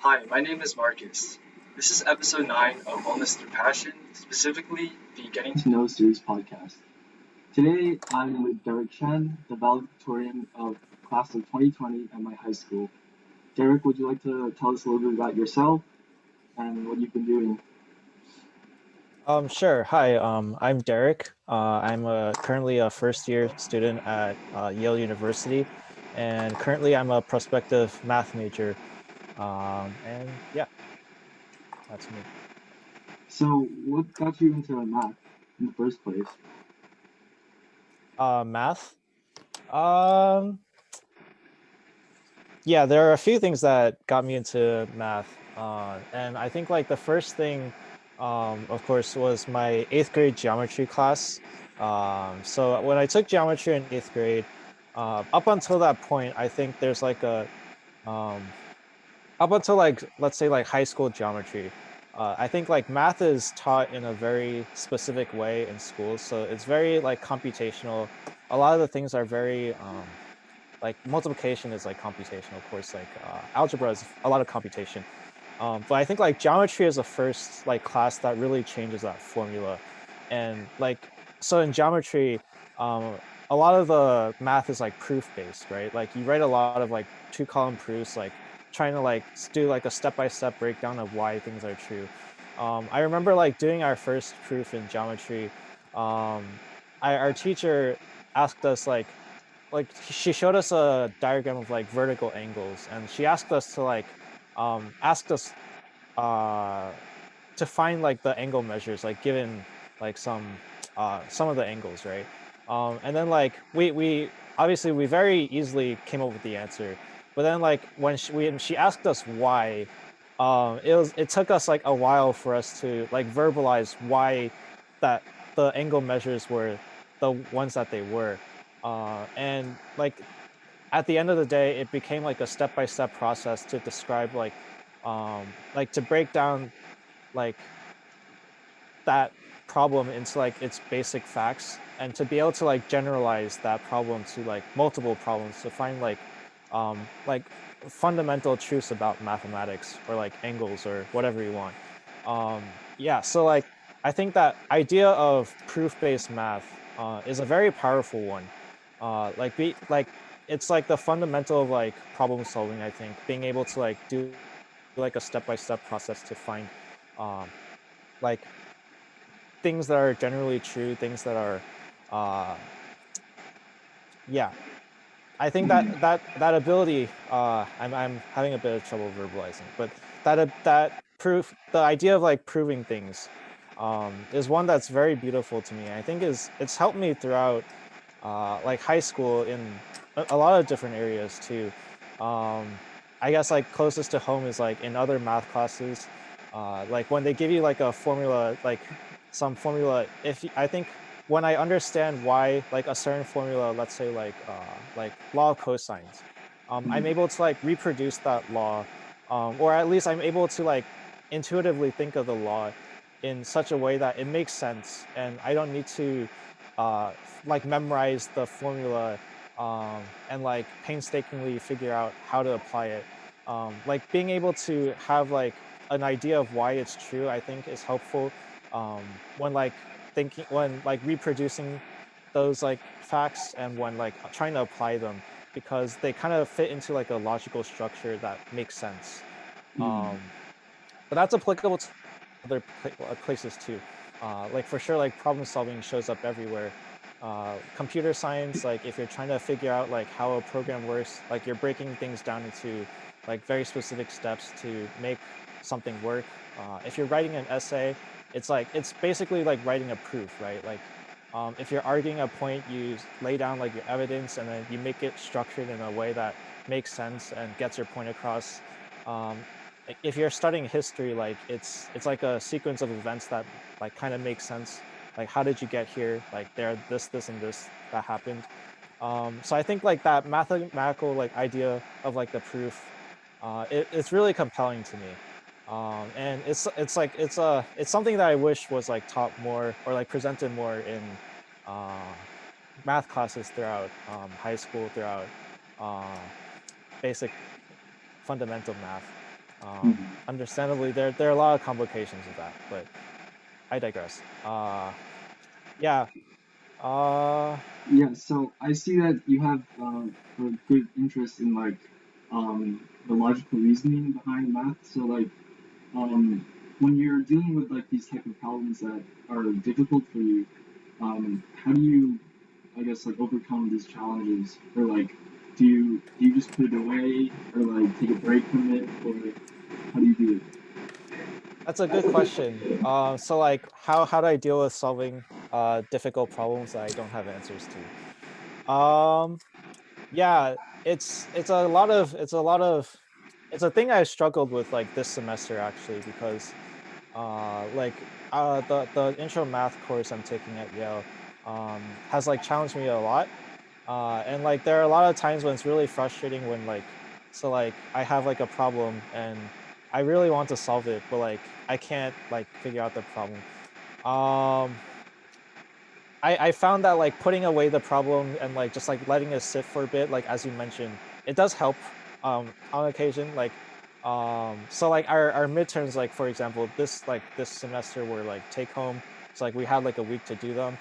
Hi, my name is Marcus. This is episode 9 of Wellness Through Passion, specifically the Getting to Know Series podcast. Today, I'm with Derek Chen, the valedictorian of class of 2020 at my high school. Derek, would you like to tell us a little bit about yourself and what you've been doing? Sure. Hi, I'm Derek. I'm currently a first year student at Yale University, and currently I'm a prospective math major. And yeah, that's me. So, what got you into math in the first place? Math. Um, yeah, there are a few things that got me into math. And I think like the first thing, of course, was my eighth grade geometry class. So when I took geometry in eighth grade, up until that point, I think there's like a um, up until like let's say like high school geometry. I think like math is taught in a very specific way in schools, so it's very like computational. A lot of the things are very like multiplication is like computational, of course, like algebra is a lot of computation. But I think like geometry is the first like class that really changes that formula. And like so in geometry, um, a lot of the math is like proof based, right? Like you write a lot of like two column proofs, like trying to like do like a step-by-step breakdown of why things are true. I remember like doing our first proof in geometry. Um, our teacher asked us like she showed us a diagram of like vertical angles, and she asked us to like asked us uh to find like the angle measures like given like some of the angles, right? And then like we obviously we very easily came up with the answer, but then like when she asked us why, it took us like a while for us to like verbalize why that the angle measures were the ones that they were. And like at the end of the day, it became like a step-by-step process to describe like to break down like that problem into like its basic facts, and to be able to like generalize that problem to like multiple problems to find like fundamental truths about mathematics or like angles or whatever you want. Yeah, so like I think that idea of proof-based math is a very powerful one. Like be like it's like the fundamental of like problem solving. I think being able to like do like a step-by-step process to find um like things that are generally true, things that are uh yeah. I think that ability, I'm having a bit of trouble verbalizing, but that proof, the idea of like proving things is one that's very beautiful to me. I think is it's helped me throughout like high school in a lot of different areas too. I guess like closest to home is like in other math classes, like when they give you like a formula, like some formula. I think when I understand why like a certain formula, let's say like law of cosines, I'm able to like reproduce that law, or at least I'm able to like intuitively think of the law in such a way that it makes sense, and I don't need to like memorize the formula and like painstakingly figure out how to apply it. Like being able to have like an idea of why it's true, I think is helpful when like thinking when like reproducing those like facts, and when like trying to apply them, because they kind of fit into like a logical structure that makes sense. Mm. Um, but that's applicable to other places too. Like for sure, like problem solving shows up everywhere. Computer science, like if you're trying to figure out like how a program works, like you're breaking things down into like very specific steps to make something work. If you're writing an essay, it's basically like writing a proof, right? Like if you're arguing a point, you lay down like your evidence, and then you make it structured in a way that makes sense and gets your point across. Um, like if you're studying history, like it's like a sequence of events that like kind of makes sense. Like how did you get here? Like there are this and this that happened. So I think like that mathematical like idea of like the proof, it's really compelling to me. And it's like it's something that I wish was like taught more or like presented more in uh math classes throughout high school, throughout uh basic fundamental math. Understandably, there are a lot of complications with that, but I digress. Yeah. Uh, Yeah, so I see that you have a good interest in like the logical reasoning behind math. So like um, when you're dealing with like these type of problems that are difficult for you, how do you, I guess, like overcome these challenges? Or like, do you just put it away, or like take a break from it, or how do you do it? that's a good question. So like, how do I deal with solving difficult problems that I don't have answers to? Yeah, it's a thing I struggled with like this semester actually because the intro math course I'm taking at Yale has like challenged me a lot. And like there are a lot of times when it's really frustrating when like I have like a problem and I really want to solve it, but like I can't like figure out the problem. Um I found that like putting away the problem and like just like letting it sit for a bit, like as you mentioned, it does help on occasion. So like our midterms, like for example, this semester were like take home. So like we had like a week to do them.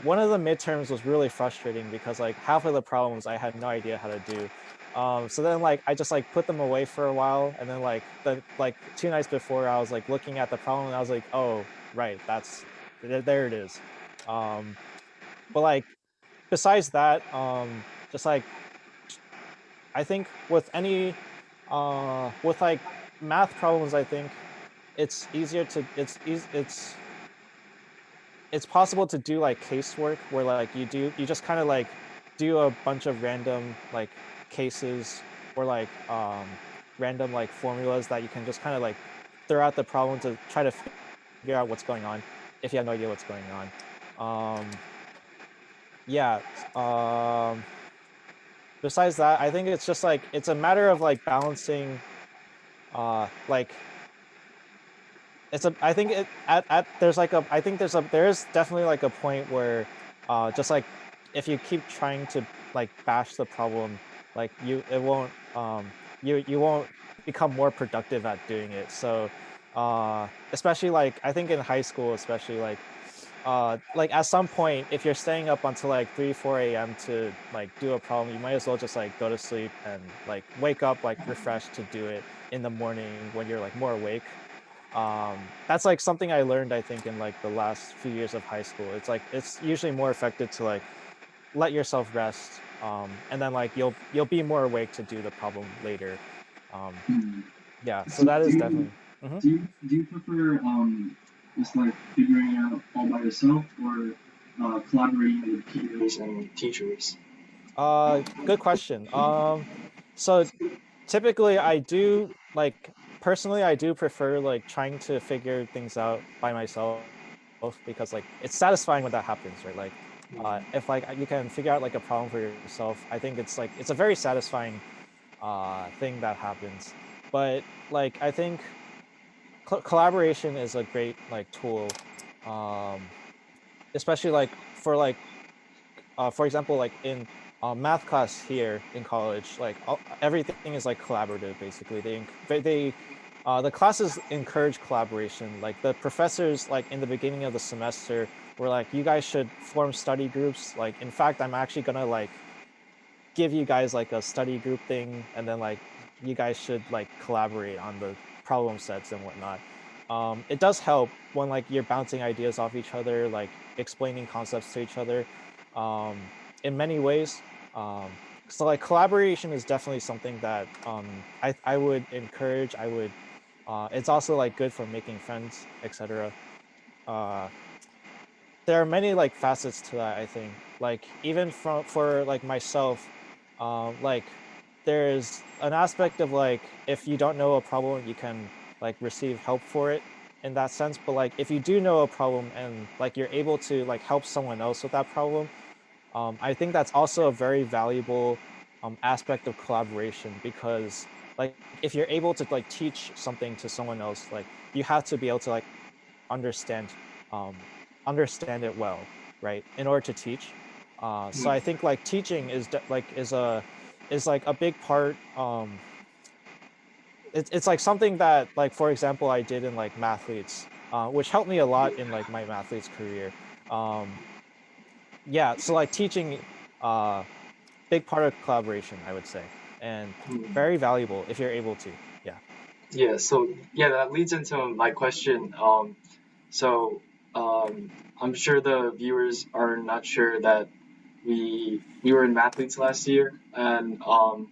One of the midterms was really frustrating because like half of the problems I had no idea how to do. So then like I just like put them away for a while and then like 2 nights before I was like looking at the problem and I was like, oh right, that's there it is. um but like besides that, just like I think with any with like math problems, I think it's easier to it's possible to do like casework where like you just kind of like do a bunch of random like cases or like random like formulas that you can just kind of like throw out the problem to try to figure out what's going on if you have no idea what's going on. um yeah. Besides that, I think it's just like it's a matter of like balancing like it's a I think it at there's like a I think there's definitely like a point where just like if you keep trying to like bash the problem, like you won't become more productive at doing it. So especially like I think in high school, especially like at some point if you're staying up until like 3 4 a.m. to like do a problem, you might as well just like go to sleep and like wake up like refreshed to do it in the morning when you're like more awake. That's like something I learned I think in like the last few years of high school. It's like it's usually more effective to like let yourself rest, and then like you'll be more awake to do the problem later. um Hmm. yeah, so So that is definitely. Mhm. do you prefer just like figuring out all by yourself, or collaborating with peers and teachers? Good question. So typically I do like personally I do prefer like trying to figure things out by myself because like it's satisfying when that happens, right? Like if like you can figure out like a problem for yourself, I think it's like it's a very satisfying thing that happens. But like I think collaboration is a great like tool, um especially like for example, like in math class here in college, like everything is like collaborative. Basically, the classes encourage collaboration. Like the professors, like in the beginning of the semester, were like, "You guys should form study groups." Like, in fact, I'm actually gonna like give you guys like a study group thing, and then like you guys should like collaborate on the problem sets and whatnot. It does help when like you're bouncing ideas off each other, like explaining concepts to each other, in many ways. So like collaboration is definitely something that I would encourage. It's also like good for making friends, etc. Uh, there are many like facets to that, I think. Like even from for like myself, like there's an aspect of like if you don't know a problem you can like receive help for it in that sense, but like if you do know a problem and like you're able to like help someone else with that problem, I think that's also a very valuable aspect of collaboration because like if you're able to like teach something to someone else, like you have to be able to like understand um, understand it well, right? In order to teach. So I think like teaching is like is like a big part. it's like something that, like, for example, I did in like Mathletes, which helped me a lot in like my Mathletes career. Um, yeah, so like teaching, uh, big part of collaboration, I would say, and Hmm. very valuable if you're able to. Yeah. Yeah, so yeah, that leads into my question. So um, I'm sure the viewers are not sure that we were in Mathletes last year, and Oh.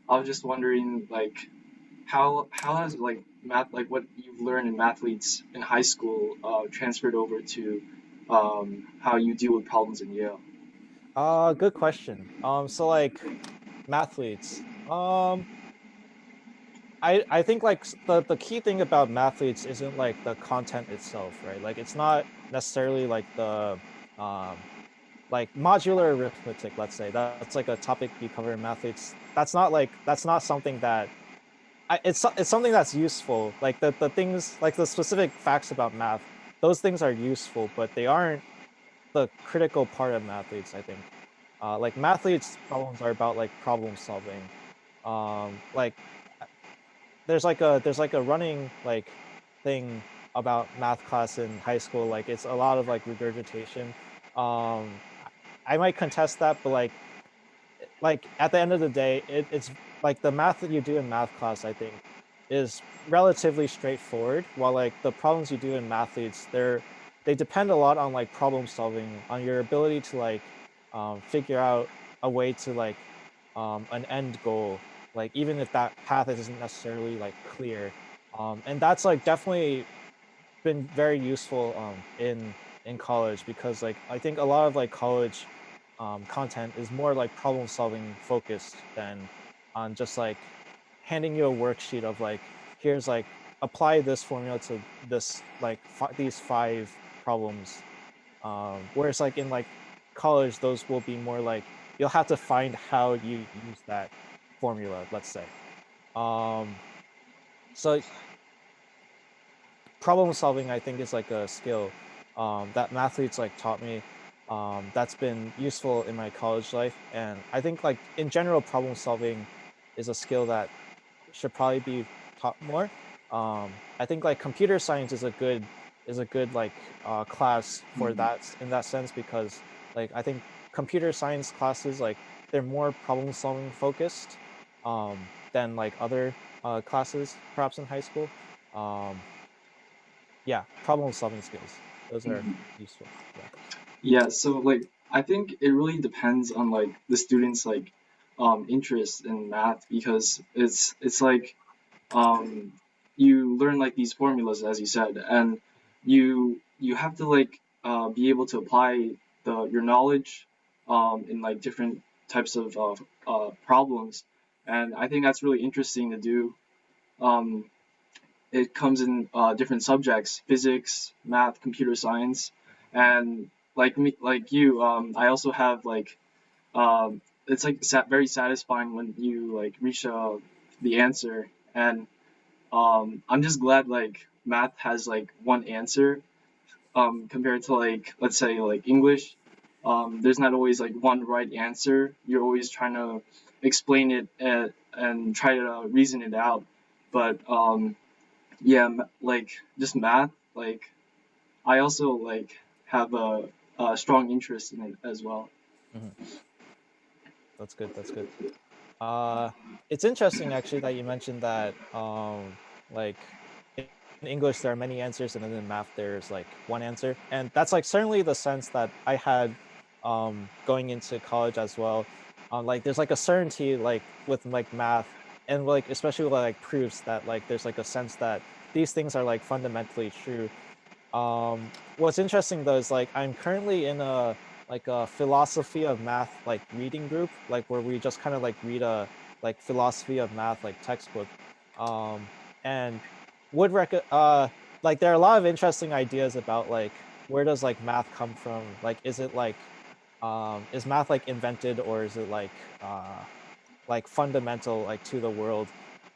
I was just wondering like how has like math like what you've learned in Mathletes in high school transferred over to how you deal with problems in Yale? Good question. So like Mathletes. I think like the key thing about Mathletes isn't like the content itself, right? Like it's not necessarily like the um like modular arithmetic, let's say. That's like a topic you cover in Mathletes. That's not something that it's something that's useful. Like the things, like the specific facts about math, those things are useful, but they aren't the critical part of Mathletes, I think. Like Mathletes problems are about like problem solving. Like there's like a running like thing about math class in high school. Like it's a lot of like regurgitation. I might contest that, but like at the end of the day, it's like the math that you do in math class, I think, is relatively straightforward. While like the problems you do in Mathletes, they depend a lot on like problem solving, on your ability to like figure out a way to like an end goal, like even if that path isn't necessarily like clear. And that's like definitely been very useful in college, because like I think a lot of like college content is more like problem solving focused than on just like handing you a worksheet of like, here's like, apply this formula to this like these five problems. Whereas like in like college, those will be more like you'll have to find how you use that formula, let's say. um so problem solving, I think, is like a skill that Mathletes like taught me, that's been useful in my college life. And I think like in general, problem solving is a skill that should probably be taught more. I think like computer science is a good like class for Hmm. that, in that sense, because like I think computer science classes, like they're more problem solving focused than like other classes perhaps in high school. Um, yeah, problem solving skills. Those are useful. Yeah. Yeah, so like I think it really depends on like the student's like interest in math because it's like um you learn like these formulas as you said and you have to like be able to apply the your knowledge in like different types of problems and I think that's really interesting to do. Um, it comes in different subjects: physics, math, computer science, and like me, like you, I also have like it's like very satisfying when you like reach the answer, and I'm just glad like math has like one answer compared to like let's say like English. There's not always like one right answer. You're always trying to explain it and try to reason it out. But yeah, like just math. Like I also like have a strong interest in it as well. Hmm. That's good. That's good. Uh, it's interesting actually that you mentioned that like in English there are many answers, and then in math there's like one answer, and that's like certainly the sense that I had going into college as well. Like there's like a certainty like with like math, and like especially with like proofs, that like there's like a sense that these things are like fundamentally true. What's interesting though is like I'm currently in a like a philosophy of math like reading group, like where we just kind of like read a like philosophy of math like textbook. Um, and would like there are a lot of interesting ideas about like where does like math come from? Like is it is math like invented, or is it like fundamental like to the world?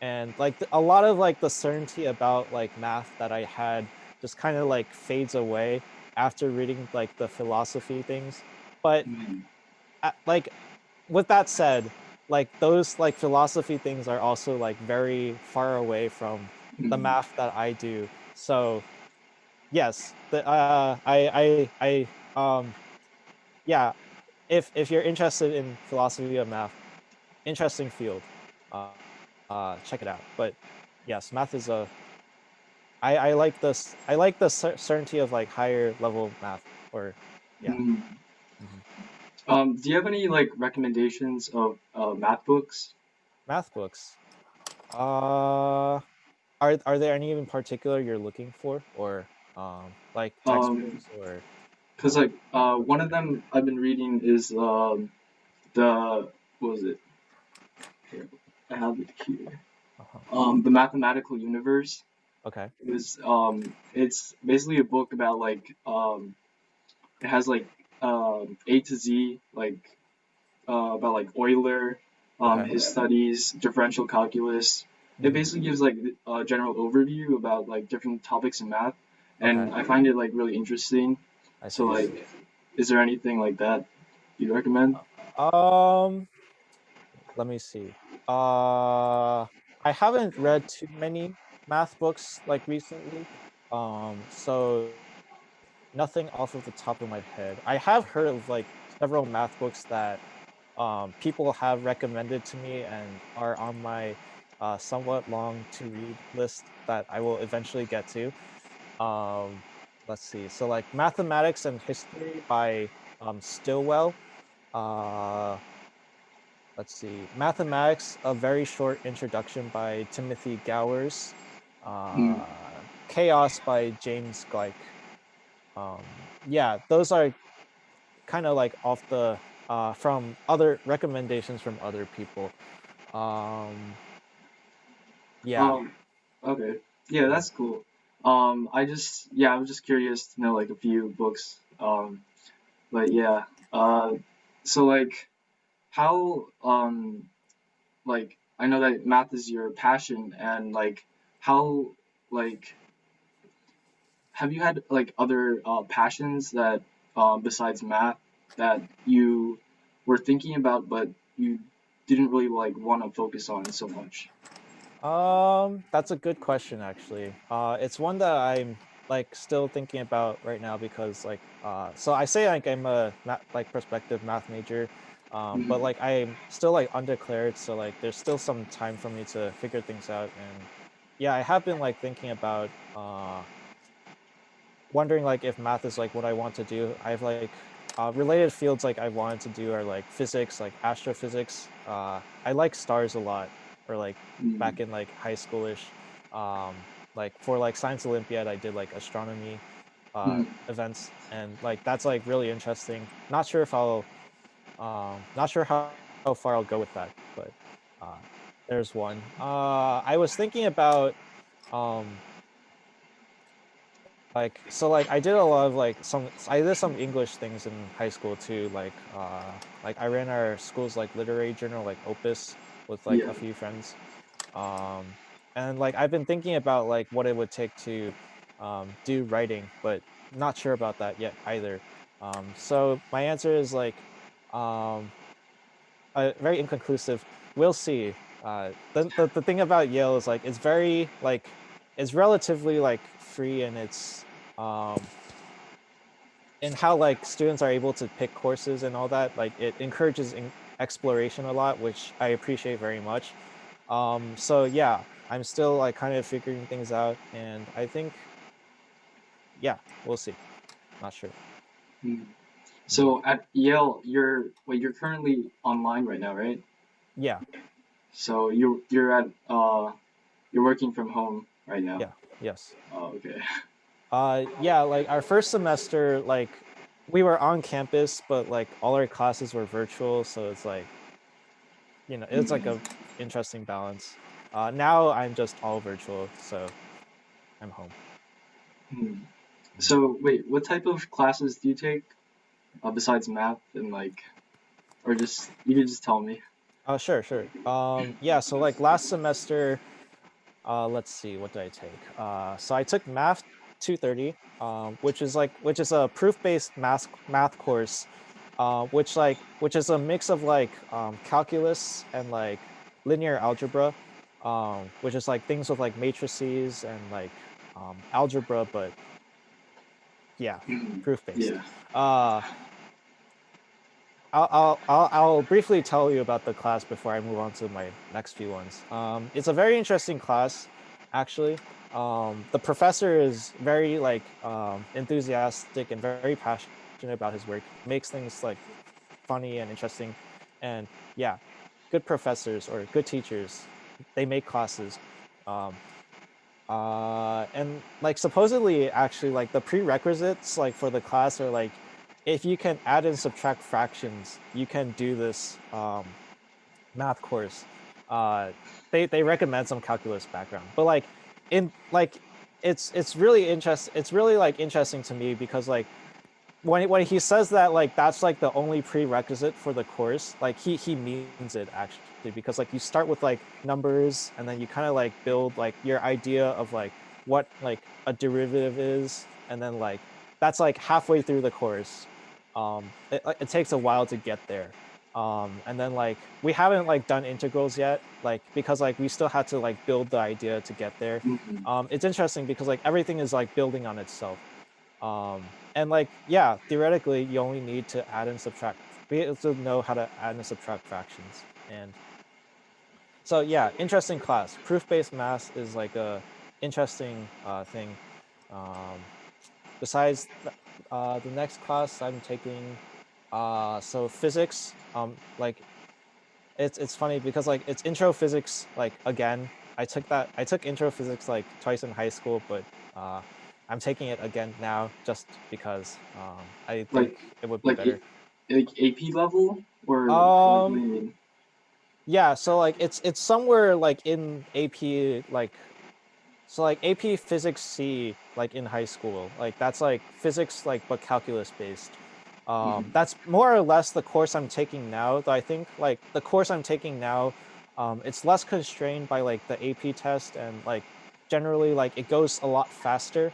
And like a lot of like the certainty about like math that I had just kind of like fades away after reading like the philosophy things. But Mm. like with that said, like those like philosophy things are also like very far away from the Mm, math that I do. So yes, I yeah, if you're interested in philosophy of math, interesting field. Uh, check it out. But yes, math is a I like this. I like the certainty of like higher level math. Or yeah. mm. Mhm. Do you have any like recommendations of math books? Math books. Are there any in particular you're looking for, or like Um, textbooks or Cause like books? one of them I've been reading is the what was it? Here, I have it here. Uh-huh. The Mathematical Universe. Okay. It's basically a book about it has like A to Z, like about like Euler, Okay. his studies, differential calculus. It Hmm. basically gives like a general overview about like different topics in math, Okay. and I find it like really interesting. I So see. like, is there anything like that you'd recommend? Um, Let me see. I haven't read too many math books like recently. So nothing off of the top of my head. I have heard of like several math books that people have recommended to me and are on my somewhat long to read list that I will eventually get to. Um, let's see. So like Mathematics and History by Stillwell. Uh, let's see. Mathematics, A Very Short Introduction by Timothy Gowers. Mm. Chaos by James Gleick. Yeah, those are kind of like off the from other recommendations from other people. Um, yeah. Um, okay. Yeah, Mhm. that's cool. I was just curious to know like a few books. But yeah. So like, how like I know that math is your passion, and like how like have you had like other passions that besides math that you were thinking about but you didn't really like want to focus on so much? That's a good question actually. It's one that I'm like still thinking about right now because like so I say like I'm a like prospective math major, but Mm, like I'm still like undeclared, so like there's still some time for me to figure things out. And yeah, I have been like thinking about wondering like if math is like what I want to do. I've like related fields like I wanted to do are like physics, like astrophysics. I like stars a lot, or like mm, back in like high schoolish. Like for like science Olympiad, I did like astronomy mm, events, and like that's like really interesting. Not sure if I'll not sure how far I'll go with that, but uh there's one. I was thinking about um like so like I did a lot of like some I did some English things in high school too, like I ran our school's like literary journal, like Opus, with like yeah. a few friends. um and like I've been thinking about like what it would take to do writing, but not sure about that yet either. So my answer is like um very inconclusive. We'll see. The thing about Yale is like it's very like it's relatively like free, and it's um and how like students are able to pick courses and all that. Like it encourages exploration a lot, which I appreciate very much. So yeah, I'm still like kind of figuring things out, and I think yeah, we'll see. Not sure. Mm. Mhm. So at Yale, you're currently online right now, right? Yeah, So you're working from home right now. yeah, yes. Oh, okay. Yeah, like our first semester, like we were on campus, but like all our classes were virtual, so it's like, it's like Mm, a interesting balance. Now I'm just all virtual, so I'm home. mm. Mhm. So wait, what type of classes do you take besides math and like, or just you could just tell me. Sure, sure. Yeah, so like last semester, let's see, what did I take? So I took Math 230, which is a proof-based math course. which is a mix of like calculus and like linear algebra, which is like things with like matrices and like algebra, but yeah, Mhm. proof based. Yeah. Uh, I'll briefly tell you about the class before I move on to my next few ones. It's a very interesting class, actually. The professor is very like enthusiastic and very passionate about his work. He makes things like funny and interesting, and yeah, good professors or good teachers, they make classes. Um, and like supposedly actually like the prerequisites like for the class are like if you can add and subtract fractions you can do this math course. uh they recommend some calculus background, but like in like it's really it's really like interesting to me because like when he says that like that's like the only prerequisite for the course, like he means it actually, because like you start with like numbers and then you kind of like build like your idea of like what like a derivative is, and then like that's like halfway through the course. It takes a while to get there. And then like we haven't like done integrals yet, like because like we still had to like build the idea to get there. Mhm. It's interesting because like everything is like building on itself. And like, yeah, theoretically, you only need to add and subtract, be able to know how to add and subtract fractions. And so, yeah, interesting class. Proof-based math is like a interesting thing. Um, besides the next class I'm taking, so physics. Like it's funny because like it's intro physics. Like again, I took intro physics like twice in high school, but uh, I'm taking it again now just because I Like think it would be like better. like AP level or like what do Um, you mean? yeah, so like it's somewhere like in AP, like so like AP Physics C like in high school. Like that's like physics like but calculus based. Mhm. That's more or less the course I'm taking now. Though I think like the course I'm taking now, it's less constrained by like the AP test, and like generally like it goes a lot faster.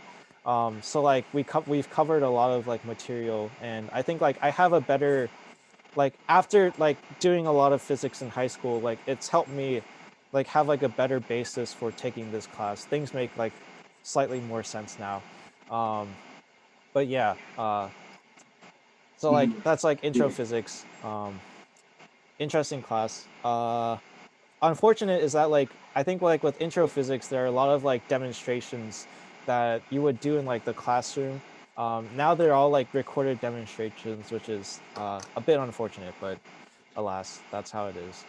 So like we've covered a lot of like material, and I think like I have a better, like after like doing a lot of physics in high school, like it's helped me like have like a better basis for taking this class. Things make like slightly more sense now. um but yeah, so like Mhm. that's like intro Yeah. physics. Interesting class. Unfortunate is that like I think like with intro physics there are a lot of like demonstrations that you would do in like the classroom. Now they're all like recorded demonstrations, which is a bit unfortunate, but alas, that's how it is.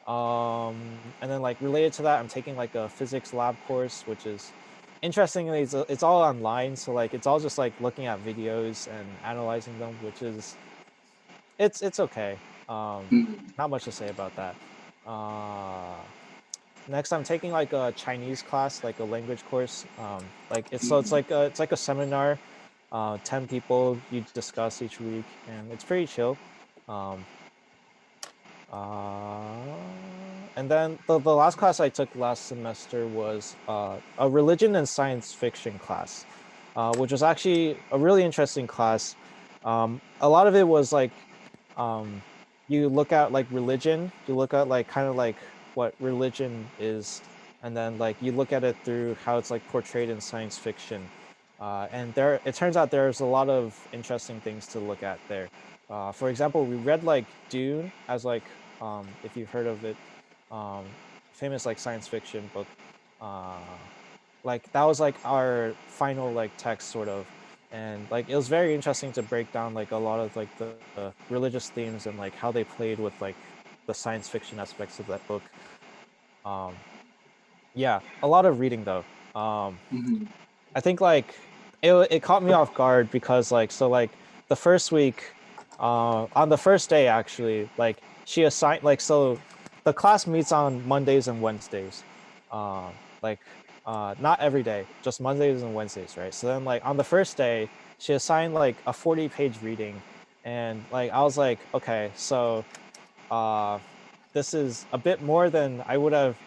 And then like related to that, I'm taking like a physics lab course, which is interestingly it's all online, so like it's all just like looking at videos and analyzing them, which is it's okay. Mhm. Not much to say about that. Uh, Next, I'm taking like a Chinese class, like a language course. Like Mhm. it's like a seminar. 10 people you discuss each week, and it's pretty chill. Um, and then the last class I took last semester was a religion and science fiction class, which was actually a really interesting class. A lot of it was like um, you look at like religion, you look at like kind of like what religion is, and then like you look at it through how it's like portrayed in science fiction. And there, it turns out there's a lot of interesting things to look at there. For example, we read like Dune as like if you've heard of it, um, famous like science fiction book. Uh, like that was like our final like text sort of, and like it was very interesting to break down like a lot of like the religious themes and like how they played with like the science fiction aspects of that book. Um, yeah, a lot of reading though. Um, Mhm. I think like it caught me off guard because like so like the first week, on the first day actually, like she assigned like so the class meets on Mondays and Wednesdays. Like not every day, just Mondays and Wednesdays, right? So then like on the first day, she assigned like a 40-page reading, and like I was like, okay, so uh this is a bit more than I would have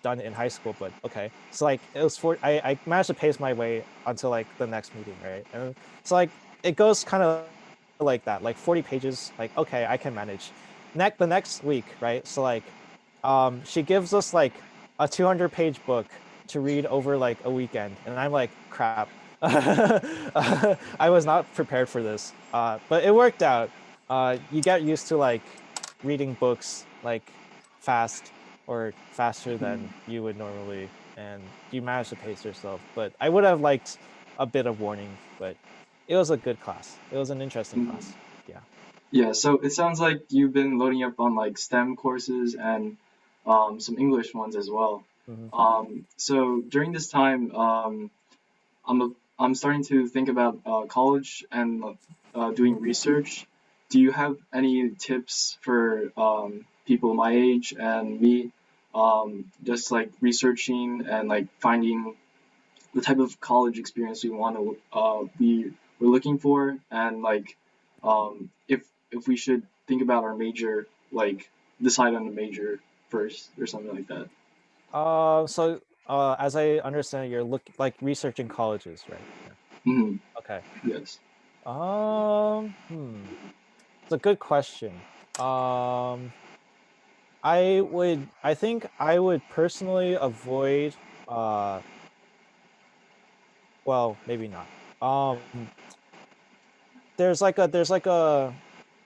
done it in high school, but okay. So like it was I managed to pace my way until like the next meeting, right? And so like it goes kind of like that, like 40 pages, like, okay, I can manage. The next week, right? So like, she gives us like a 200-page book to read over like a weekend, and I'm like, crap. I was not prepared for this, but it worked out. You get used to like reading books like fast or faster than you would normally, and you manage to pace yourself. But I would have liked a bit of warning, but it was a good class. It was an interesting Mhm. class. Yeah. Yeah, so it sounds like you've been loading up on like STEM courses and some English ones as well. Hmm. So during this time, I'm starting to think about college and Hmm. doing research. Do you have any tips for people my age and me, just like researching and like finding the type of college experience we want to we're looking for, and like if we should think about our major, like decide on the major first or something like that. As I understand, you're like researching colleges, right? Yeah. Hmm. Okay. Yes. Hmm. It's a good question. Um, I think I would personally avoid, uh, well, maybe not. Um, there's like a,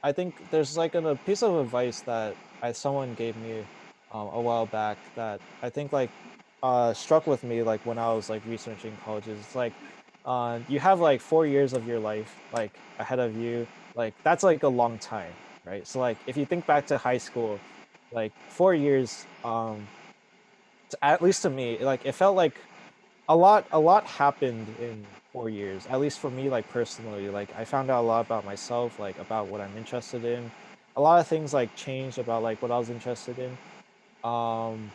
I think there's like a piece of advice that someone gave me, a while back that I think like, struck with me like when I was like researching colleges. It's like, you have like 4 years of your life like ahead of you. Like that's like a long time, right? So like if you think back to high school, like 4 years, at least to me, like it felt like a lot happened in 4 years, at least for me, like personally. Like I found out a lot about myself, like about what I'm interested in. A lot of things like changed about like what I was interested in. Um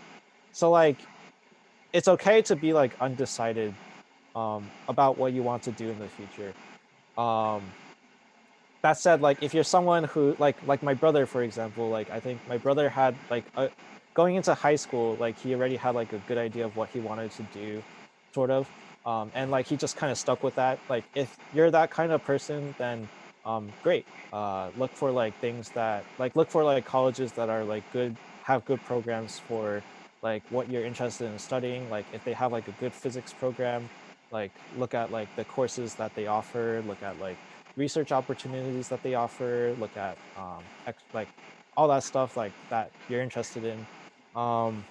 so like it's okay to be like undecided about what you want to do in the future. um that said, like if you're someone who like my brother, for example, like I think my brother had like going into high school, like he already had like a good idea of what he wanted to do, sort of. And like he just kind of stuck with that. Like if you're that kind of person, then great. Look for like things that like look for like colleges that are like good, have good programs for like what you're interested in studying. Like if they have like a good physics program, like look at like the courses that they offer, look at like research opportunities that they offer, look at like all that stuff like that you're interested in. um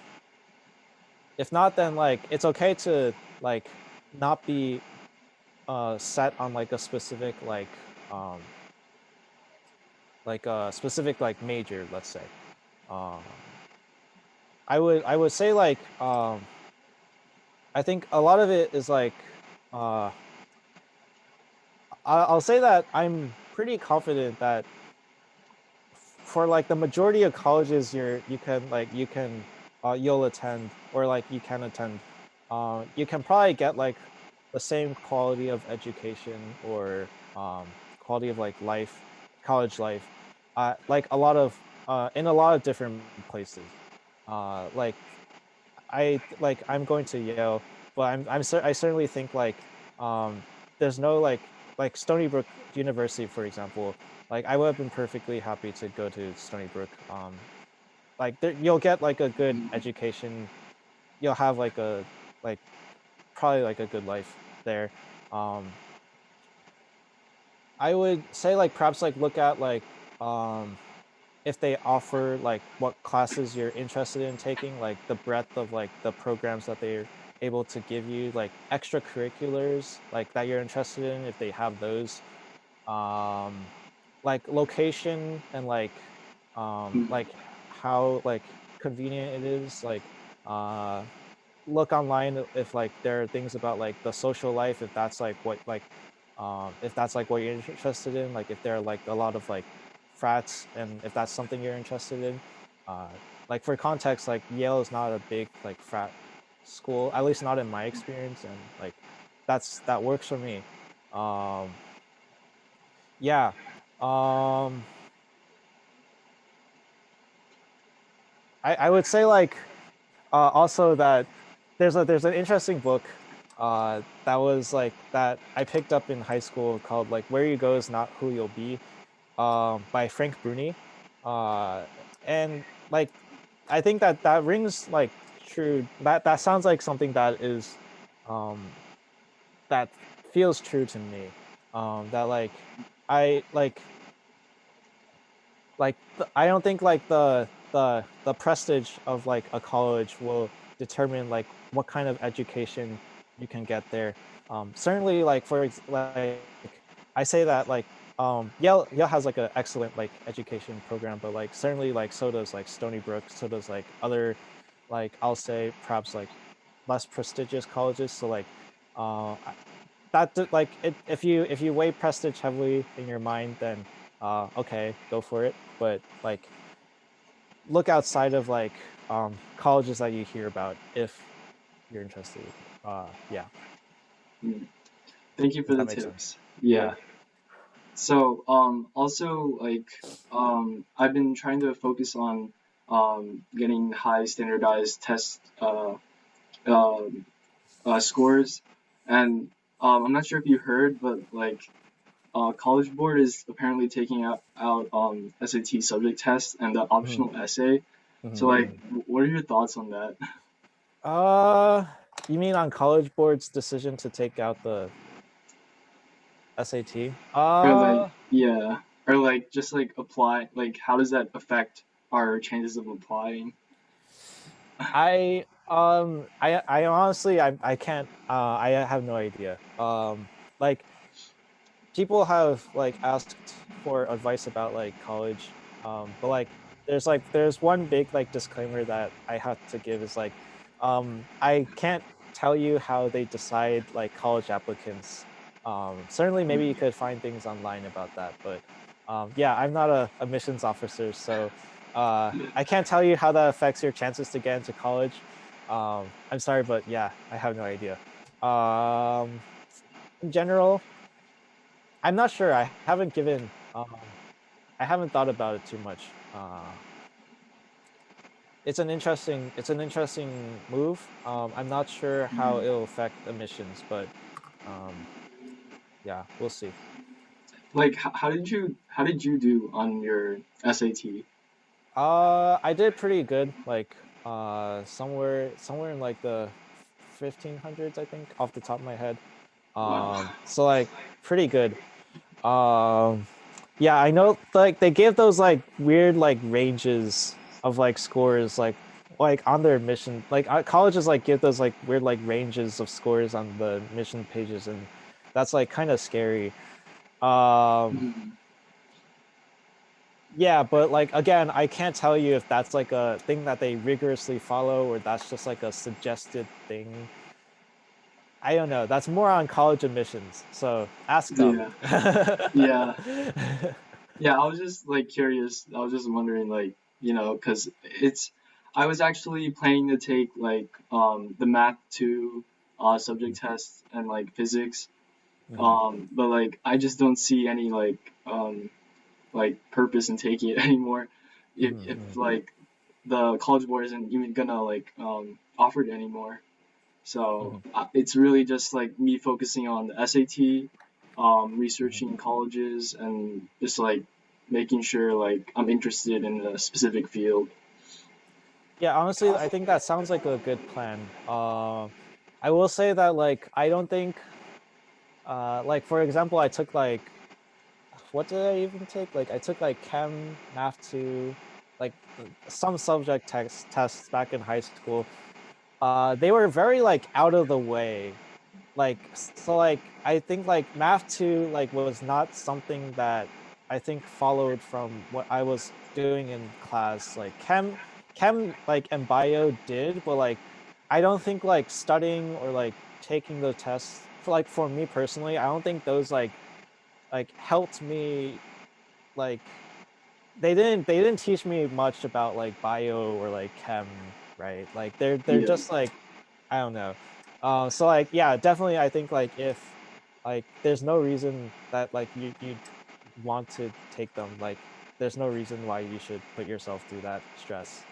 if not, then like it's okay to like not be set on like a specific like a specific like major, let's say. um I would say like, I think a lot of it is like, uh I'll say that I'm pretty confident that for like the majority of colleges you'll attend, or like you can attend, you can probably get like the same quality of education, or quality of like life, college life, like a lot of in a lot of different places. Like I'm going to Yale, but I certainly think like, um there's no like Stony Brook University, for example. Like I would have been perfectly happy to go to Stony Brook. Like there, you'll get like a good Mhm. education. You'll have like a like probably like a good life there. Um I would say like perhaps like look at like, if they offer like what classes you're interested in taking, like the breadth of like the programs that they're able to give you, like extracurriculars like that you're interested in, if they have those. um like location, and like how like convenient it is, like, look online if like there are things about like the social life, if that's like what like, if that's like what you're interested in, like if there are like a lot of like frats, and if that's something you're interested in. Like for context, like Yale is not a big like frat school, at least not in my experience, and like that works for me. um yeah. um I would say like, also that there's an interesting book that was like that I picked up in high school, called like Where You Go Is Not Who You'll Be. by Frank Bruni. Uh, and like I think that that rings like true. That sounds like something that is um that feels true to me. That I I don't think like the prestige of like a college will determine like what kind of education you can get there. Certainly, like like I say that like Yale has like an excellent like education program, but like certainly like so does like Stony Brook, so does like other like I'll say perhaps like less prestigious colleges. So like like if you weigh prestige heavily in your mind, then okay, go for it. But like look outside of like colleges that you hear about if you're interested. Yeah, Mm. Thank you if for the that makes sense. tips. Yeah. Yeah. So, also I've been trying to focus on getting high standardized test uh, scores, and I'm not sure if you heard, but College Board is apparently taking out SAT subject tests and the Mhm, optional essay. So, mhm, mhm. what are your thoughts on that? Uh, you mean on College Board's decision to take out the SAT? Or yeah, or just apply, how does that affect our chances of applying? I honestly I can't I have no idea. Like people have like asked for advice about like college, but there's one big like disclaimer that I have to give is like I can't tell you how they decide like college applicants. Certainly maybe you could find things online about that, but yeah, I'm not a admissions officer, so I can't tell you how that affects your chances to get into college. I'm sorry, but yeah, I have no idea. um in general, I'm not sure. I haven't thought about it too much. It's an interesting move. I'm not sure how it'll affect emissions, but um yeah, we'll see. How did you do on your SAT? I did pretty good, like somewhere in like the 1500s, I think, off the top of my head. Wow. So like pretty good. Um yeah, I know like they give those like weird like ranges of like scores like on their admission like colleges like give those like weird like ranges of scores on the admission pages, and that's like kind of scary. Um Mhm. yeah, but like again, I can't tell you if that's like a thing that they rigorously follow or that's just like a suggested thing. I don't know. That's more on college admissions. So ask them. Yeah, yeah, yeah. I was just curious. I was just wondering, because I was actually planning to take the math two subject tests and physics. Mhm, But I just don't see any purpose in taking it anymore. If mhm, if mhm, the College Board isn't even gonna offer it anymore. So mhm, it's really just me focusing on the SAT, mhm. researching colleges, and just making sure I'm interested in a specific field. Yeah, honestly, I think that sounds like a good plan. I will say that like I don't think like for example, I took like what did I even take? Like I took like chem, math 2, like some subject tests back in high school. They were very like out of the way. Like so like I think like math 2 like was not something that I think followed from what I was doing in class. Like chem like and bio did, but like I don't think like studying or like taking the tests for like for me personally, I don't think those like helped me like they didn't teach me much about like bio or like chem, right? Like they're Yeah. just like I don't know. So like yeah, definitely I think like if like there's no reason that like you want to take them, like there's no reason why you should put yourself through that stress.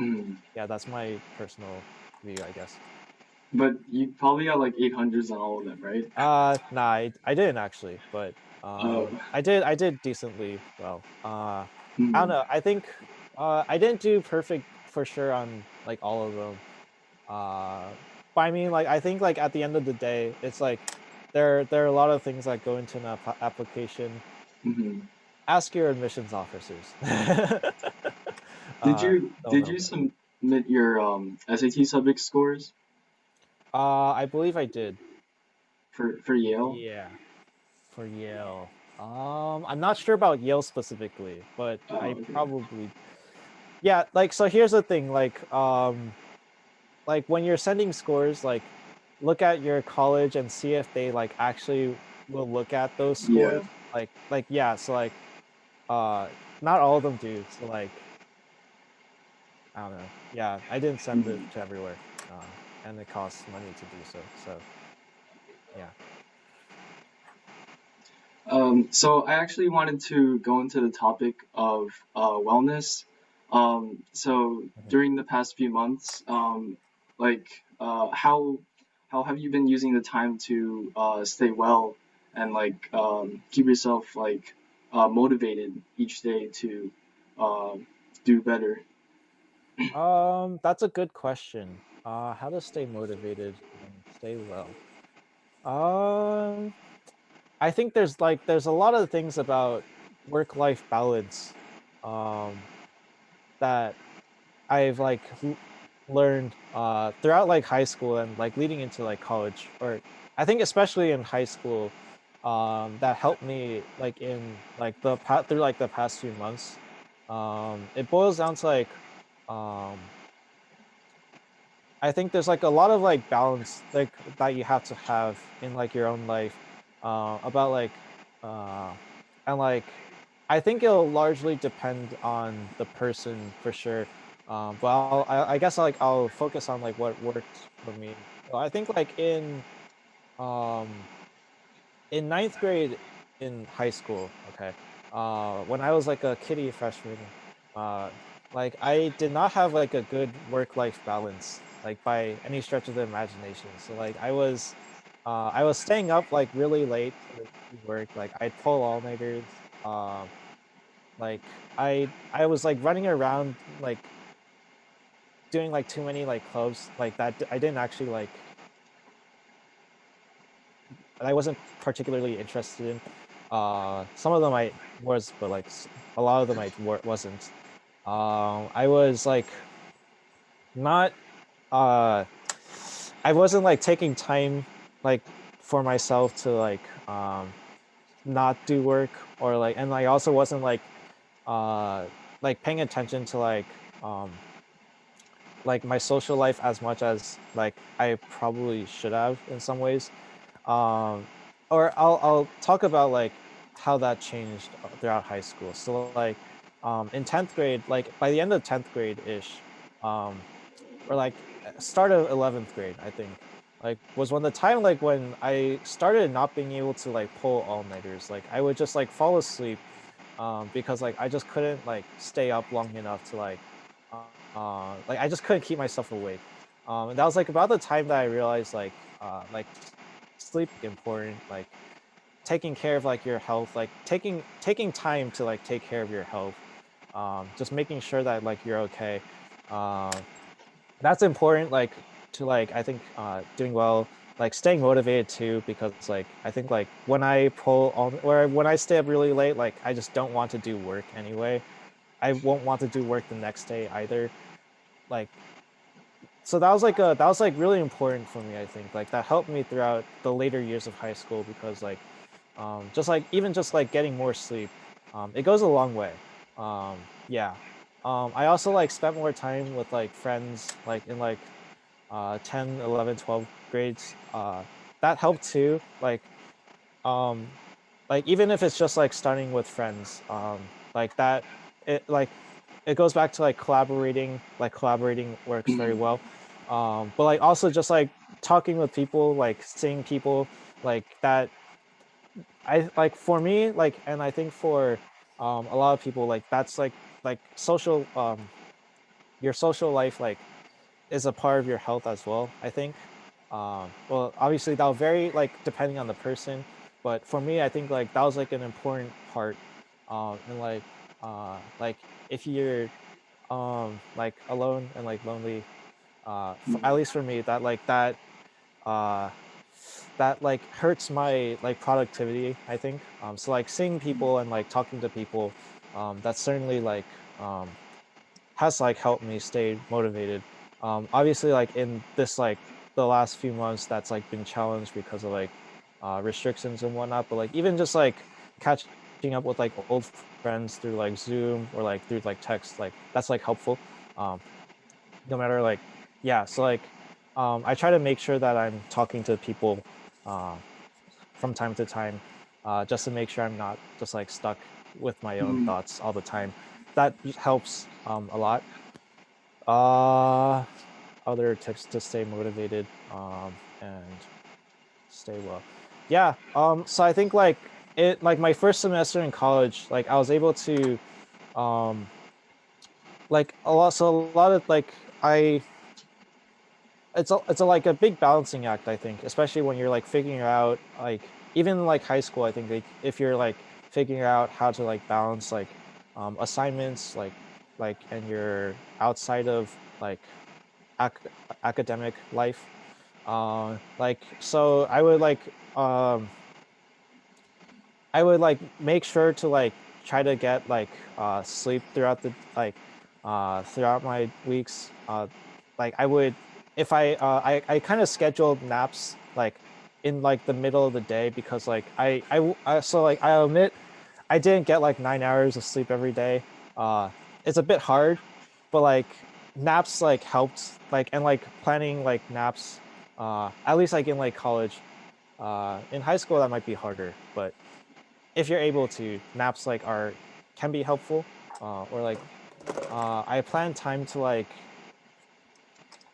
Mm. Yeah, that's my personal view, I guess. But you probably got like 800s on all of them, right? Nah, I didn't actually, but Oh, I did decently well. I don't mhm, know. I think I didn't do perfect for sure on like all of them. But I mean, like I think like at the end of the day, it's like there are a lot of things that go into an application. mhm. Ask your admissions officers. Did you They'll did know you better. submit your SAT subject scores I believe I did. for Yale? Yeah, for Yale. I'm not sure about Yale specifically, but Oh, I okay. probably yeah. Like so, here's the thing. Like when you're sending scores, like look at your college and see if they like actually will look at those Yeah. scores. Like yeah. So like uh, not all of them do. So like I don't know. Yeah, I didn't send it Mhm. to everywhere. And it costs money to do so. So yeah. So I actually wanted to go into the topic of wellness. So Mhm. during the past few months, like how have you been using the time to stay well and like keep yourself like motivated each day to uh, do better? That's a good question. How to stay motivated and stay well. Um, I think there's a lot of things about work-life balance, um, that I've like learned throughout like high school and like leading into like college, or I think especially in high school, that helped me like in like through like the past few months. It boils down to like um I think there's like a lot of like balance like that you have to have in like your own life, about like uh and like I think it'll largely depend on the person for sure. But I guess like I'll focus on like what worked for me. So I think like um in ninth grade in high school, okay, when I was like a kiddie freshman, uh, like I did not have like a good work-life balance, like by any stretch of the imagination. So like I was staying up like really late to do work. Like I'd pull all-nighters. Like I was like running around like doing like too many like clubs like that. I didn't actually like I wasn't particularly interested in. Some of them I was, but like a lot of them wasn't. I was like not. Uh, I wasn't like taking time like for myself to not do work, or like, and I also wasn't uh like paying attention to like my social life as much as like I probably should have in some ways. Um, or I'll talk about like how that changed throughout high school. So like in 10th grade, like by the end of 10th grade ish, um, or like start of 11th grade, I think, like was when the time like when I started not being able to like pull all-nighters. Like I would just like fall asleep, because like I just couldn't like stay up long enough to like I just couldn't keep myself awake. And that was like about the time that I realized like sleep important, like taking care of like your health, like taking time to like take care of your health, just making sure that like you're okay. um that's important, like to like I think doing well, like staying motivated too, because like I think like when I pull on or when I stay up really late, like I just don't want to do work anyway. I won't want to do work the next day either. Like so that was like really important for me. I think like that helped me throughout the later years of high school, because like just like even just like getting more sleep, it goes a long way. Yeah. I also like spent more time with like friends like in like 10, 11, 12 grades. That helped too. Um like even if it's just like starting with friends, like that, it it goes back to like collaborating. Like collaborating works very Mhm. well. But like also just like talking with people, like seeing people like that. I like for me, like, and I think for a lot of people, like that's like social your social life like is a part of your health as well, I think. Well, obviously that'll vary like depending on the person, but for me, I think like that was like an important part. And like if you're like alone and like lonely, at least for me, uh that like hurts my like productivity, I think. So like seeing people and like talking to people, that's certainly like has like helped me stay motivated. Obviously, like in this like the last few months, that's like been challenged because of like restrictions and whatnot. But like even just like catching up with like old friends through like Zoom or like through like text, like that's like helpful. Um, no matter like yeah. So like I try to make sure that I'm talking to people uh, from time to time, just to make sure I'm not just like stuck with my own Mm, thoughts all the time. That helps a lot. Uh, Other tips to stay motivated and stay well. Yeah. So I think like my first semester in college, like I was able to um like a lot of like I it's a like a big balancing act, I think, especially when you're like figuring out like even like high school, I think like if you're like figuring out how to like balance like assignments like and you're outside of like ac- academic life. Like so I would like make sure to like try to get like sleep throughout the like throughout my weeks. Like I would if I kind of scheduled naps like in like the middle of the day because like so like I admit I didn't get like 9 hours of sleep every day. Uh it's a bit hard, but like naps like helped like and like planning like naps at least like in like college. In high school that might be harder, but if you're able to, naps like are can be helpful. Or like I plan time to like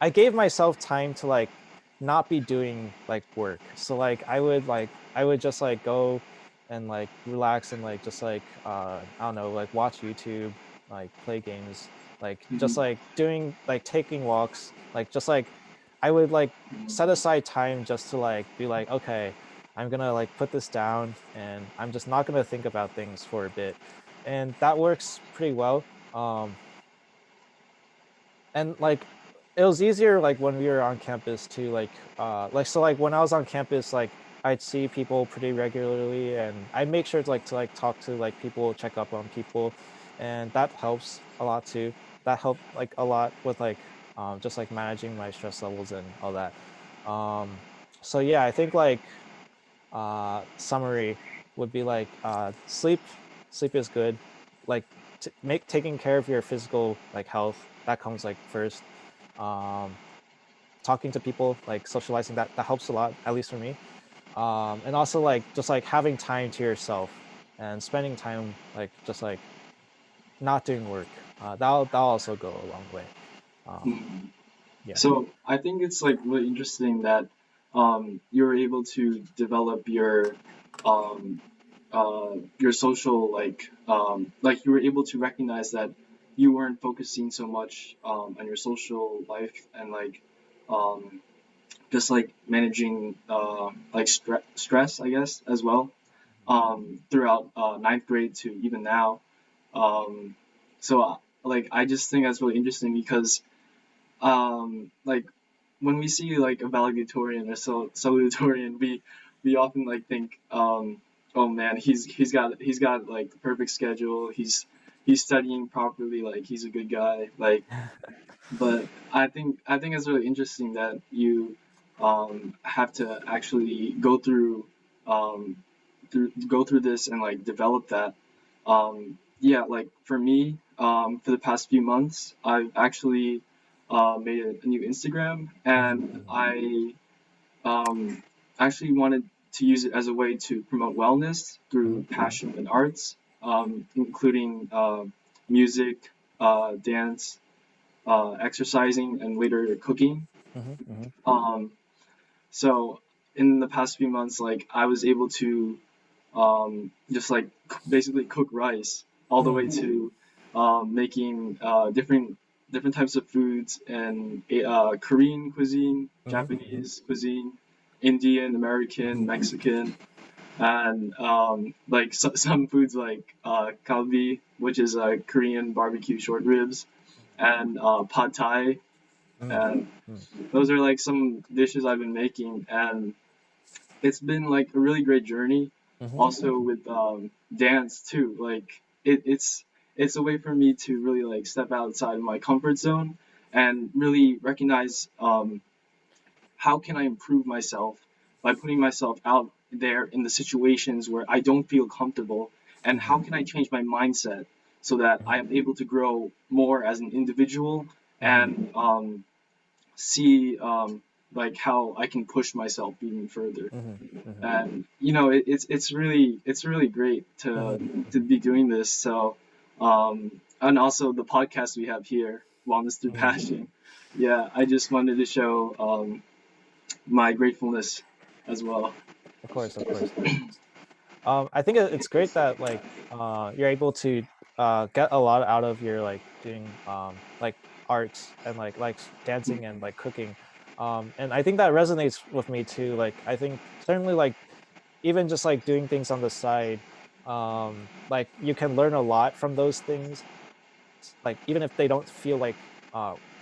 I gave myself time to like not be doing like work. So like I would just like go and like relax and like just like I don't know, like watch YouTube, like play games, like just mhm, like doing like taking walks, like just like I would like set aside time just to like be like, okay, I'm gonna like put this down and I'm just not gonna think about things for a bit. And that works pretty well. And like it was easier like when we were on campus too, like so like when I was on campus, like I'd see people pretty regularly and I'd make sure to like talk to like people, check up on people, and that helps a lot too. That helped like a lot with like just like managing my stress levels and all that. um so yeah, I think like summary would be like sleep is good, like make taking care of your physical like health, that comes like first. um Talking to people, like socializing, that helps a lot, at least for me. And also like just like having time to yourself and spending time like just like not doing work, that'll also go a long way. um mhm. yeah. So I think it's like really interesting that you're able to develop um, your social like you were able to recognize that you weren't focusing so much on your social life and like um, just like managing like stress, I guess, as well throughout ninth grade to even now. Um, like I just think that's really interesting because like when we see like a valedictorian or salutatorian, we often like think, oh man, he's got like the perfect schedule. He's studying properly. Like he's a good guy. Like, but I think it's really interesting that you have to actually um, go through this and like develop that. Yeah, like for me, for the past few months, I've actually made a new Instagram, Mhm, and mhm, I actually wanted to use it as a way to promote wellness through mhm, passion and arts, including music, dance, exercising, and later cooking. mhm, mhm, Um, so in the past few months, like I was able to just like basically cook rice all the way mhm, to making different. different types of foods and Korean cuisine, Mm-hmm. Japanese cuisine, Indian, American, Mexican, and like some foods like kalbi, which is Korean barbecue short ribs, and pad thai, and Mm-hmm. those are like some dishes I've been making, and it's been like a really great journey. Mm-hmm. Also with dance too, like it's a way for me to really like step outside of my comfort zone and really recognize how can I improve myself by putting myself out there in the situations where I don't feel comfortable, and how can I change my mindset so that I am able to grow more as an individual Mm-hmm. and see like how I can push myself even further. Mm-hmm. Mm-hmm. And it's really great Mm-hmm. to be doing this. So and also the podcast we have here, Wellness Through Mm-hmm. Passion. Yeah, I just wanted to show my gratefulness as well. Of course, of course. I think it's great that like you're able to get a lot out of your like doing like arts and like dancing and like cooking. And I think that resonates with me too. Like I think certainly like even just like doing things on the side, like you can learn a lot from those things, like even if they don't feel like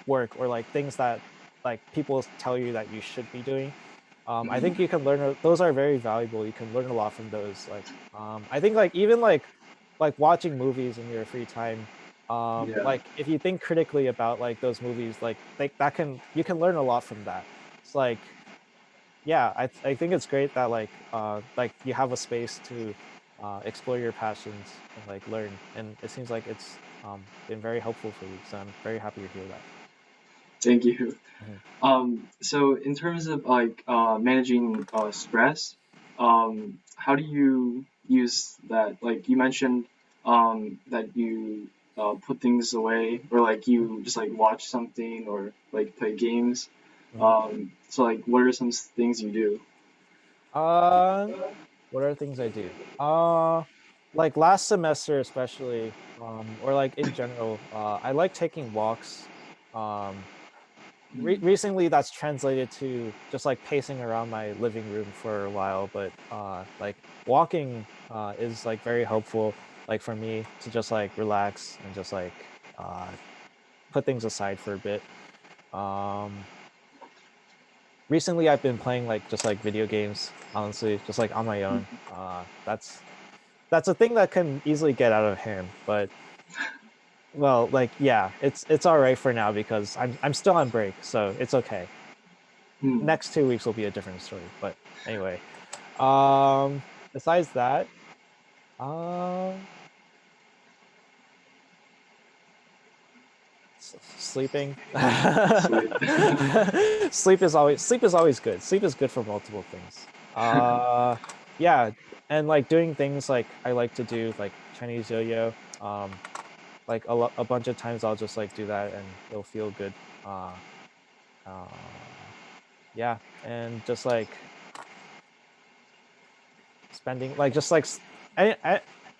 work or like things that like people tell you that you should be doing. I think you can learn those are very valuable. You can learn a lot from those. Like I think like even like watching movies in your free time, Yeah, like if you think critically about like those movies, like that can you can learn a lot from that. It's like yeah, I think it's great that like you have a space to explore your passions and like learn, and it seems like it's been very helpful for you, so I'm very happy to hear that. thank you. Mhm. So in terms of like managing stress, how do you use that? Like you mentioned that you put things away, or like you just like watch something or like play games. Mhm. So like, what are some things you do? uh what are things I do? Like last semester especially, or like in general, I like taking walks. um Recently that's translated to just like pacing around my living room for a while, but like walking is like very helpful, like for me to just like relax and just like put things aside for a bit. um Recently I've been playing like just like video games, honestly, just like on my own. That's a thing that can easily get out of hand, but well, like yeah, it's all right for now because I'm still on break, so it's okay. Hmm. Next 2 weeks will be a different story. But anyway, um, besides that, um, sleeping. Sleep. Sleep is always good. Sleep is good for multiple things. Yeah, and like doing things like I like to do, like Chinese yo-yo. Like a bunch of times I'll just like do that and it'll feel good. Uh, uh, yeah, and just like spending like just like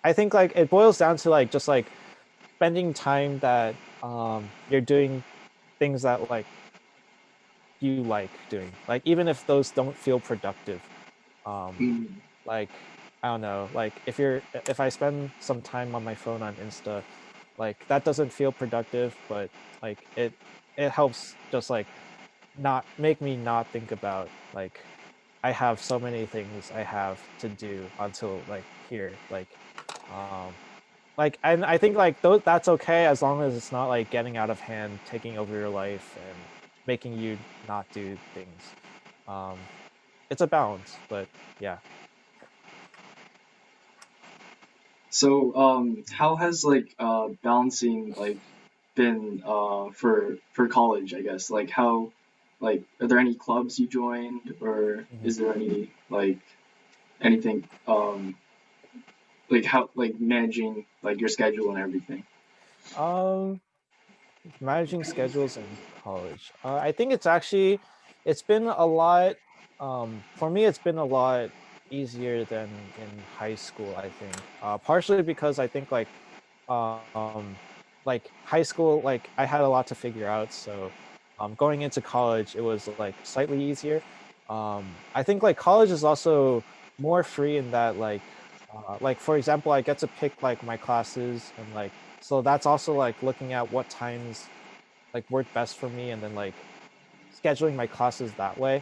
I think like it boils down to like just like spending time that you're doing things that like you like doing, like even if those don't feel productive. um Hmm. like I don't know, like if I spend some time on my phone on Insta, like that doesn't feel productive, but like it helps just like not make me not think about like I have so many things I have to do until like here, um like and I think like that's okay as long as it's not like getting out of hand, taking over your life and making you not do things. um it's a balance, but yeah. So how has like balancing like been for college, I guess? Like how like are there any clubs you joined, or Mhm. is there any like anything like how like managing like your schedule and everything? um Managing schedules in college, I think it's actually it's been a lot, for me it's been a lot easier than in high school, I think, partially because I think um like high school, like I had a lot to figure out. So going into college, it was like slightly easier. I think like college is also more free in that like for example, I get to pick like my classes and like so that's also like looking at what times like work best for me and then like scheduling my classes that way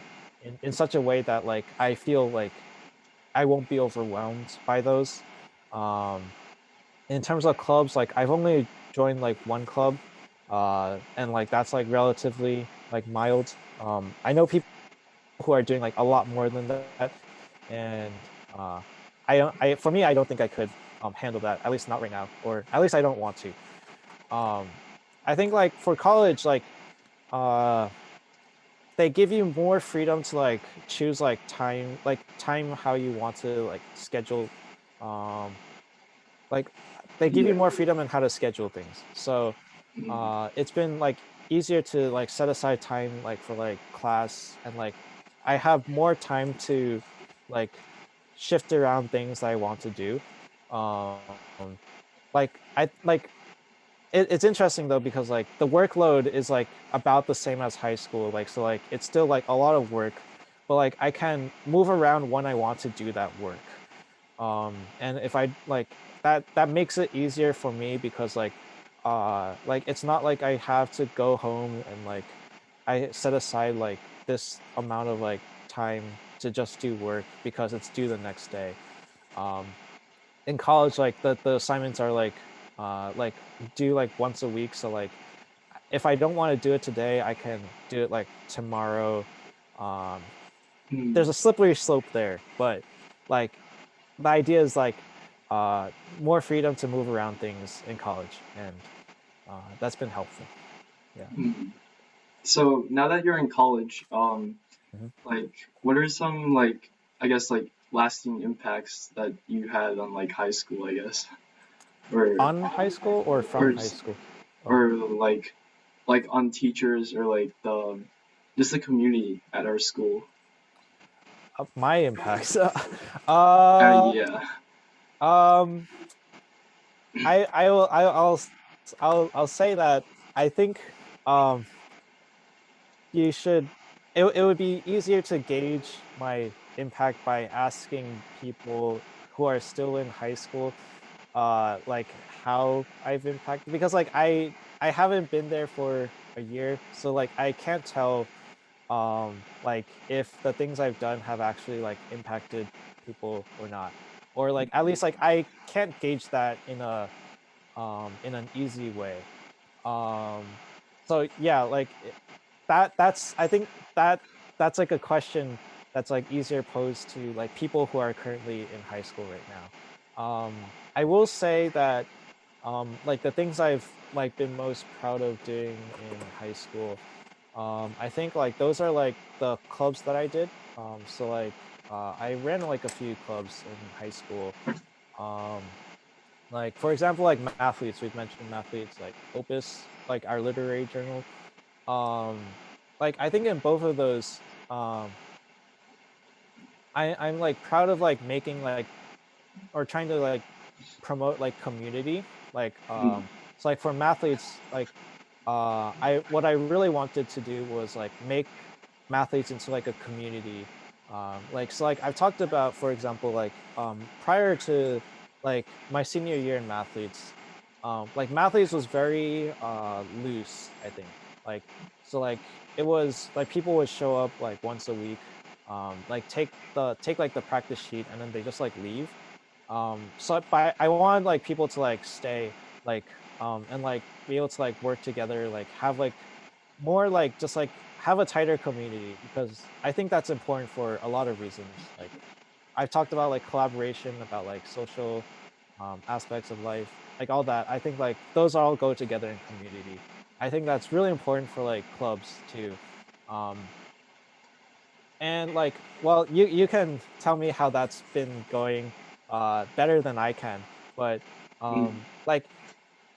in such a way that like I feel like I won't be overwhelmed by those. Um, in terms of clubs, like I've only joined like one club, and like that's like relatively like mild. I know people who are doing like a lot more than that, and I for me, I don't think I could handle that, at least not right now, or at least I don't want to. Um, I think like for college, uh they give you more freedom to like choose like time how you want to like schedule um like they give you Yeah. more freedom in how to schedule things. So Mm. it's been like easier to like set aside time like for like class and like I have more time to like shift around things that I want to do. Um like I like it's interesting though because like the workload is like about the same as high school, like so like it's still like a lot of work, but like I can move around when I want to do that work. And if I like that makes it easier for me because like it's not like I have to go home and like I set aside like this amount of like time to just do work because it's due the next day. um in college like the assignments are like due like once a week, so like if I don't want to do it today I can do it like tomorrow. um Mm. there's a slippery slope there, but like the idea is like more freedom to move around things in college, and that's been helpful. Yeah. Mm. So now that you're in college, Mhm. like, what are some like, I guess like lasting impacts that you had on like high school, I guess, or On high school or from or high s- school? Oh, or like on teachers or like the just the community at our school. my impacts. uh Yeah. um I will I'll say that I think um you should it would be easier to gauge my impact by asking people who are still in high school like how I've impacted, because like I haven't been there for a year, so like I can't tell like if the things I've done have actually like impacted people or not, or like at least like I can't gauge that in an easy way. um so yeah, like that's I think that's like a question that's like easier posed to like people who are currently in high school right now. I will say that like the things I've like been most proud of doing in high school, I think like those are like the clubs that I did. So like I ran like a few clubs in high school. um like for example like Mathletes, we've mentioned Mathletes, like Opus, like our literary journal. Like I think in both of those, um I'm like proud of like making like or trying to like promote like community. Like Mm. so like for Mathletes, like I what I really wanted to do was like make Mathletes into like a community. Like so like I've talked about, for example, like prior to like my senior year in Mathletes, like Mathletes was very loose, I think. Like so like it was like people would show up like once a week, like take like the practice sheet and then they just like leave. So but I wanted like people to like stay, like and like be able to like work together, like have like more like just like have a tighter community, because I think that's important for a lot of reasons. Like I've talked about like collaboration, about like social aspects of life, like all that. I think like those all go together in community. I think that's really important for like clubs too. um and like, well, you can tell me how that's been going better than I can. But Mm. like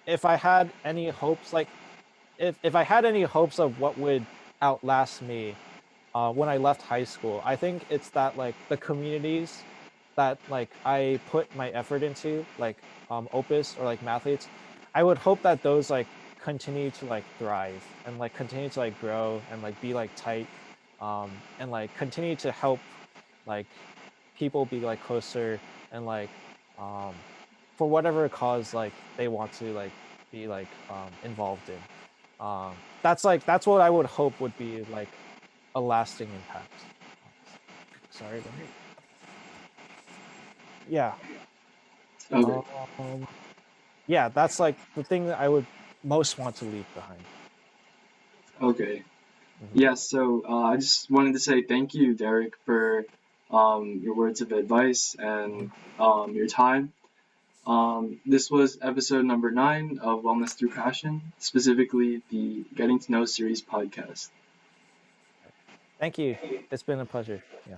if I had any hopes, like if I had any hopes of what would outlast me when I left high school, I think it's that like the communities that like I put my effort into, like Opus or like Mathletes, I would hope that those like continue to like thrive and like continue to like grow and like be like tight, and like continue to help like people be like closer and like for whatever cause like they want to like be like involved in. That's what I would hope would be like a lasting impact. Sorry, let me. Yeah. Okay. Um, yeah, that's like the thing that I would most want to leave behind. Okay. Mhm. Yes, so I just wanted to say thank you, Derek, for your words of advice and your time. This was episode number 9 of Wellness Through Passion, specifically the Getting to Know series podcast. Thank you. It's been a pleasure. Yeah.